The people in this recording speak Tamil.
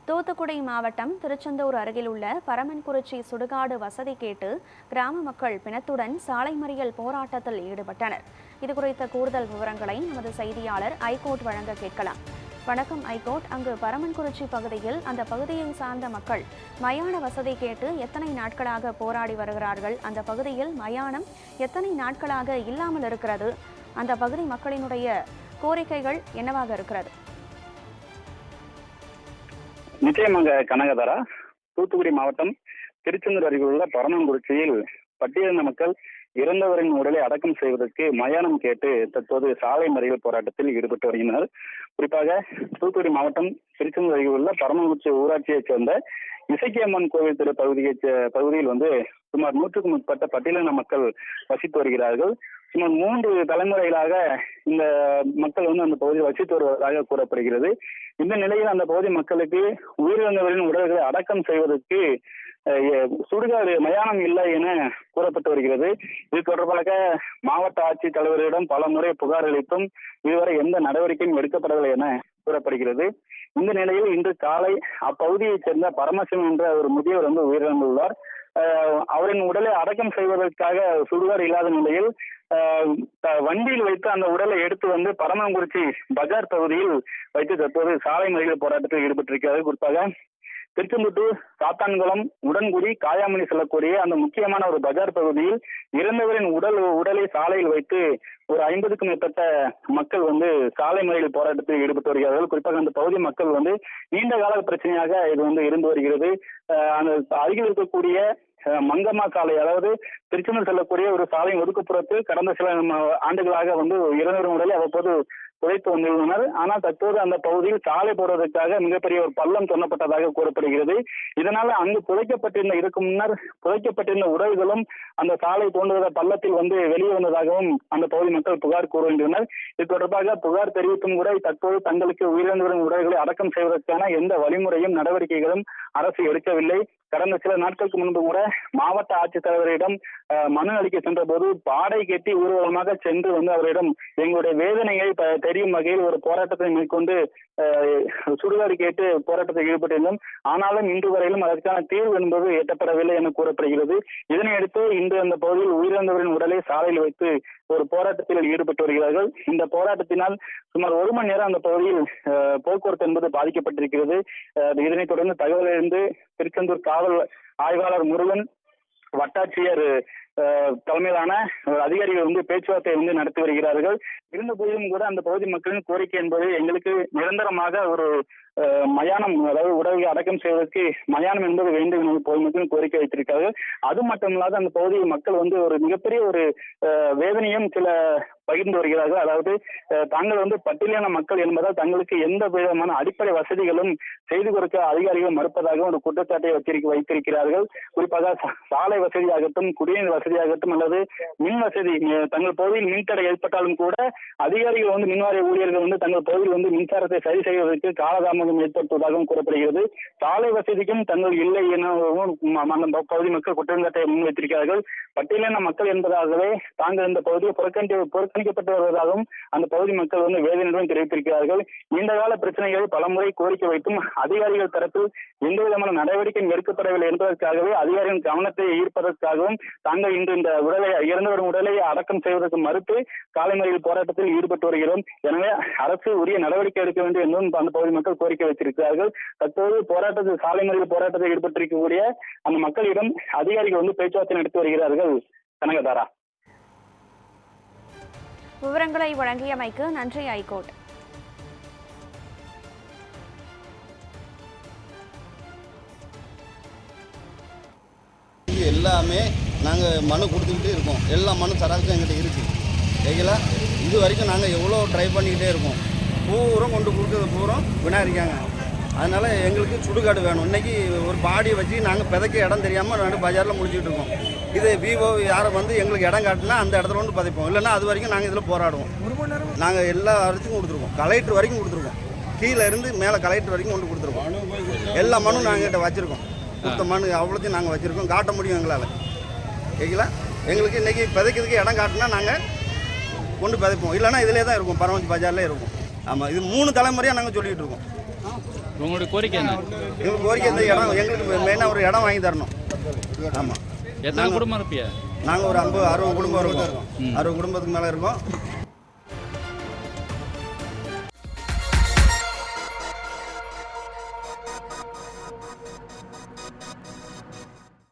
தூத்துக்குடி மாவட்டம் திருச்செந்தூர் அருகில் உள்ள பரமன்குறிச்சி சுடுகாடு வசதி கேட்டு கிராம மக்கள் பிணத்துடன் சாலை மறியல் போராட்டத்தில் ஈடுபட்டனர். இதுகுறித்த கூடுதல் விவரங்களை நமது செய்தியாளர் ஐகோட் வழங்க கேட்கலாம். வணக்கம் ஐகோட். அங்கு பரமன்குறிச்சி பகுதியில் அந்த பகுதியை சார்ந்த மக்கள் மயான வசதி கேட்டு எத்தனை நாட்களாக போராடி வருகிறார்கள்? அந்த பகுதியில் மயானம் எத்தனை நாட்களாக இல்லாமல் இருக்கிறது? அந்த பகுதி மக்களினுடைய கோரிக்கைகள் என்னவாக இருக்கிறது? நிச்சயமாக கனகதாரா, தூத்துக்குடி மாவட்டம் திருச்செந்தூர் அருகில் உள்ள பரமன்குறிச்சியில் பட்டியலின மக்கள் இறந்தவரின் உடலை அடக்கம் செய்வதற்கு மயானம் கேட்டு தற்போது சாலை மறியல் போராட்டத்தில் ஈடுபட்டு வருகின்றனர். குறிப்பாக தூத்துக்குடி மாவட்டம் திருச்செந்தூர் அருகில் உள்ள பரமன்குறிச்சி ஊராட்சியைச் சேர்ந்த இசக்கியம்மன் கோவில் திரு பகுதியில் சுமார் 100க்கும் மேற்பட்ட பட்டியலின மக்கள் வசித்து வருகிறார்கள். சுமார் 3 தலைமுறைகளாக இந்த மக்கள் அந்த பகுதியில் வசித்து வருவதாக கூறப்படுகிறது. இந்த நிலையில் அந்த பகுதி மக்களுக்கு உயிரிழந்தவரின் உடல்களை அடக்கம் செய்வதற்கு சுடுகாடு மயானம் இல்லை என கூறப்பட்டு வருகிறது. இது தொடர்பாக மாவட்ட ஆட்சித்தலைவரிடம் பல முறை புகார் அளித்தும் இதுவரை எந்த நடவடிக்கையும் எடுக்கப்படவில்லை என கூறப்படுகிறது. இந்த நிலையில் இன்று காலை அப்பகுதியைச் சேர்ந்த பரமசிவம் என்ற ஒரு முதியவர் உயிரிழந்துள்ளார். அவரின் உடலை அடக்கம் செய்வதற்காக சுடுகாடு இல்லாத நிலையில் வண்டியில் வைத்து அந்த உடலை எடுத்து பரமன்குறிச்சி பஜார் பகுதியில் வைத்து தற்போது சாலை மறியல் போராட்டத்தில் ஈடுபட்டிருக்கிறது. குறிப்பாக திருச்செந்தூர், சாத்தான்குளம், உடன்குடி, காயாமணி செல்லக்கூடிய அந்த முக்கியமான ஒரு பஜார் பகுதியில் இறந்தவரின் உடலை சாலையில் வைத்து ஒரு 50க்கும் மேற்பட்ட மக்கள் சாலை மறியல் போராட்டத்தில் ஈடுபட்டு வருகிறார்கள். குறிப்பாக அந்த பகுதி மக்கள் நீண்ட கால பிரச்சனையாக இது இருந்து வருகிறது. அந்த அருகில் இருக்கக்கூடிய மங்கம்மா சாலை, அதாவது திருச்செந்தூர் செல்லக்கூடிய ஒரு சாலை ஒதுக்குப்புறத்தில் கடந்த சில ஆண்டுகளாக இறந்தவரின் உடலை அவ்வப்போது புதைத்து வந்துள்ளனர். ஆனால் தற்போது அந்த பகுதியில் சாலை போடுவதற்காக மிகப்பெரிய ஒரு பள்ளம் தோண்டப்பட்டதாக கூறப்படுகிறது. இதனால அங்கு இதற்கு முன்னர் புதைக்கப்பட்டிருந்த உடல்களும் அந்த சாலை தோண்டுவத பள்ளத்தில் வெளியே வந்ததாகவும் அந்த பகுதி மக்கள் புகார் கூறுகின்றனர். இது தொடர்பாக புகார் தெரிவித்தும் கூட தற்போது தங்களுக்கு உயிரிழந்தவரின் உடல்களை அடக்கம் செய்வதற்கான எந்த வழிமுறையும் நடவடிக்கைகளும் அரசு எடுக்கவில்லை. கடந்த சில நாட்களுக்கு முன்பு கூட மாவட்ட ஆட்சித்தலைவரிடம் மனு அளிக்க சென்ற போது பாடை கட்டி ஊர்வலமாக சென்று அவரிடம் எங்களுடைய வேதனையை தெரியும் வகையில் ஒரு போராட்டத்தை மேற்கொண்டு சுடுகாடு கேட்டு போராட்டத்தில் ஈடுபட்டிருந்தோம். ஆனாலும் இன்று வரையிலும் அதற்கான தீர்வு என்பது எட்டப்படவில்லை என கூறப்படுகிறது. இதனையடுத்து இன்று அந்த பகுதியில் உயிரிழந்தவரின் உடலை சாலையில் வைத்து ஒரு போராட்டத்தில் ஈடுபட்டு வருகிறார்கள். இந்த போராட்டத்தினால் சுமார் 1 மணி நேரம் அந்த பகுதியில் போக்குவரத்து என்பது பாதிக்கப்பட்டிருக்கிறது. இதனைத் தொடர்ந்து தகவலிருந்து திருச்செந்தூர் காவல் ஆய்வாளர் முருகன், வட்டாட்சியர் தலைமையிலான அதிகாரிகள் பேச்சுவார்த்தை நடத்தி வருகிறார்கள். இருந்த போதிலும் கூட அந்த பகுதி மக்களின் கோரிக்கை என்பது எங்களுக்கு நிரந்தரமாக ஒரு மயானம், அதாவது உடலை அடக்கம் செய்வதற்கு மயானம் என்பது வேண்டும் என பொதுமக்கள் கோரிக்கை வைத்திருக்கிறார்கள். அது மட்டுமில்லாத அந்த பகுதி மக்கள் ஒரு மிகப்பெரிய ஒரு வேதனையும் சில பகிர்ந்து வருகிறார்கள். அதாவது தாங்கள் பட்டியலின மக்கள் என்பதால் தங்களுக்கு எந்த விதமான அடிப்படை வசதிகளும் செய்து கொடுக்க அதிகாரிகள் மறுப்பதாக ஒரு குற்றச்சாட்டை வைத்திருக்கிறார்கள். குறிப்பாக சாலை வசதியாகட்டும், குடிநீர் வசதியாகட்டும் அல்லது மின் வசதி, தங்கள் பகுதியில் மின்தடை ஏற்பட்டாலும் கூட அதிகாரிகள் மின்வாரிய ஊழியர்கள் தங்கள் பகுதியில் மின்சாரத்தை சரி செய்வதற்கு காலதாமதம் ஏற்படுத்துவதாகவும் கூறப்படுகிறது. சாலை வசதிக்கும் தங்கள் இல்லை எனவும் அந்த பகுதி மக்கள் குற்றச்சாட்டை முன்வைத்திருக்கிறார்கள். பட்டியலின மக்கள் என்பதாகவே தாங்கள் இந்த பகுதியை புறக்கணிக்கப்பட்டு வருவதாகவும் அந்த பகுதி மக்கள் வேதனையுடன் தெரிவித்திருக்கிறார்கள். நீண்டகால பிரச்சனைகளை பலமுறை கோரிக்கை வைத்தும் அதிகாரிகள் தரப்பில் எந்த விதமான நடவடிக்கையும் எடுக்கப்படவில்லை என்பதற்காகவே அதிகாரிகளின் கவனத்தை ஈர்ப்பதற்காகவும் தாங்கள் இன்று இந்த இறந்தவரின் உடலை அடக்கம் செய்வதற்கு மறுத்து சாலை மறியல் போராட்டத்தில் ஈடுபட்டு வருகிறோம். எனவே அரசு உரிய நடவடிக்கை எடுக்க வேண்டும் என்றும் அந்த பகுதி மக்கள் கோரிக்கை வைத்திருக்கிறார்கள். தற்போது சாலை மறியல் போராட்டத்தில் ஈடுபட்டிருக்கக்கூடிய அந்த மக்களிடம் அதிகாரிகள் பேச்சுவார்த்தை நடத்தி வருகிறார்கள். கனகதாரா, விவரங்களை வழங்கியமைக்கு நன்றி ஐகோட். எல்லாமே நாங்கள் மனு கொடுத்துக்கிட்டே இருக்கோம். எல்லா மனு தராதுக்கும் எங்கிட்ட இருக்குது. சரிங்களா? இது வரைக்கும் நாங்கள் எவ்வளோ ட்ரை பண்ணிக்கிட்டே இருக்கோம். பூரா கொண்டு கொடுக்குறது பூரா வினாயிருக்காங்க. அதனால் எங்களுக்கு சுடுகாடு வேணும். இன்றைக்கி ஒரு பாடியை வச்சு நாங்கள் பிதைக்க இடம் தெரியாமல் பஜாரில் முடிச்சுக்கிட்டு இருக்கோம். இது விவோ யாரை எங்களுக்கு இடம் காட்டினா அந்த இடத்துல பதைப்போம். இல்லைன்னா அது வரைக்கும் நாங்கள் இதில் போராடுவோம். நாங்கள் எல்லா அரசுக்கும் கொடுத்துருக்கோம். கலெக்டர் வரைக்கும் கொடுத்துருக்கோம். கீழே இருந்து மேலே கலெக்டர் வரைக்கும் கொண்டு கொடுத்துருக்கோம். எல்லா மனும் நாங்கள் கிட்ட வச்சுருக்கோம். கொடுத்த மனு அவ்வளோத்தையும் நாங்கள் வச்சுருக்கோம். காட்ட முடியும் எங்களால். சரிங்களா? எங்களுக்கு இன்றைக்கி பிதைக்கிறதுக்கு இடம் காட்டினா நாங்கள் கொண்டு பிதைப்போம். இல்லைன்னா இதிலே தான் இருக்கும். பரமன்குறிச்சி பஜார்லேயே இருக்கும். ஆமாம், இது 3 தலைமுறையாக நாங்கள் சொல்லிகிட்டு இருக்கோம். உங்களுடைய கோரிக்கை என்ன? எங்களுக்கு கோரிக்கை இந்த இடம் எங்களுக்கு மெயினாக ஒரு இடம் வாங்கி தரணும். ஆமாம். எத்தனை குடும்பம் இருப்பியா? நாங்கள் ஒரு 60 குடும்பம் இருக்கோம். 60 குடும்பத்துக்கு மேலே இருக்கோம்.